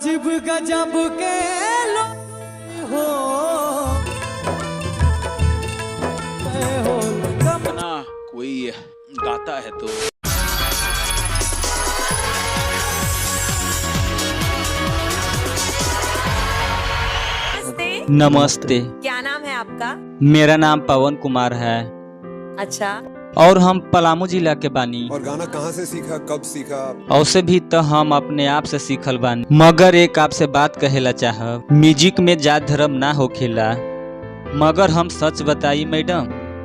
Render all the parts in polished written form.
गजब गजब के लोग हो ना कोई गाता है तो नमस्ते। क्या नाम है आपका? मेरा नाम पवन कुमार है। अच्छा। और हम पलामू जिला के बानी। और गाना कहाँ से सीखा, कब सीखा? और से भी तो हम अपने आप से सीखल बानी, मगर एक आपसे बात कहेला चाहब। म्यूजिक में जात धर्म ना होखेला, मगर हम सच बताई मैडम,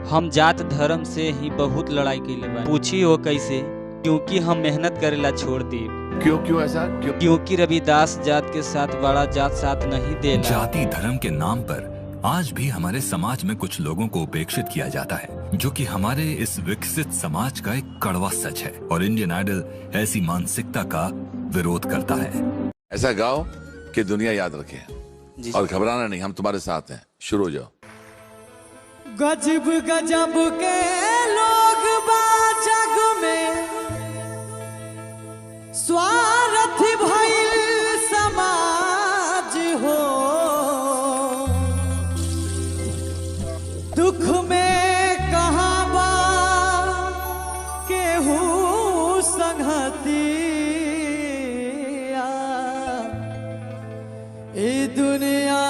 हम जात धर्म से ही बहुत लड़ाई कैले बानी। पूछी हो कैसे? क्योंकि हम मेहनत करेला छोड़ दी। क्यों ऐसा? क्योंकि रविदास जात के साथ बड़ा जात साथ नहीं देला। जाति धर्म के नाम पर आज भी हमारे समाज में कुछ लोगों को उपेक्षित किया जाता है, जो कि हमारे इस विकसित समाज का एक कड़वा सच है। और इंडियन आइडल ऐसी मानसिकता का विरोध करता है। ऐसा गाओ कि दुनिया याद रखे और घबराना नहीं, हम तुम्हारे साथ हैं। शुरू हो जाओ। गजब गजब के लोग बा जग में, स्वार्थी भइल समाज हो। दुख में कहाँ बा केहू संगतिया, ए दुनिया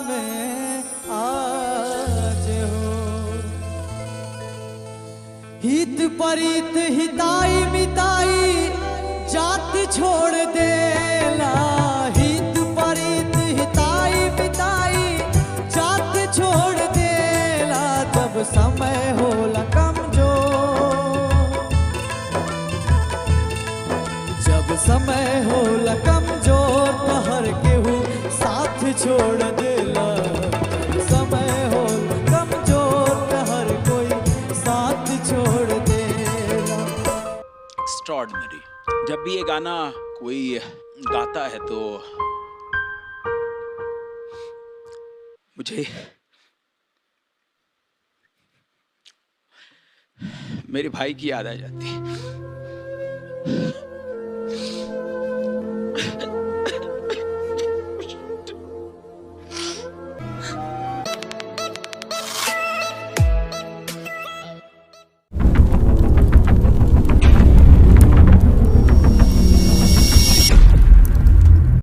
में आज हो। हित परित हिताई मिताई जात छोड़ देला। हित परित हिताई मिताई जात छोड़ देला। जब समय होला कमजोर, जब समय होला कमजोर, तो हर केहू साथ छोड़ देला। जब समय होला कमजोर, तो हर कोई साथ छोड़ देला। एक्स्ट्रॉर्डिनरी। जब भी ये गाना कोई गाता है तो मुझे मेरे भाई की याद आ जाती है।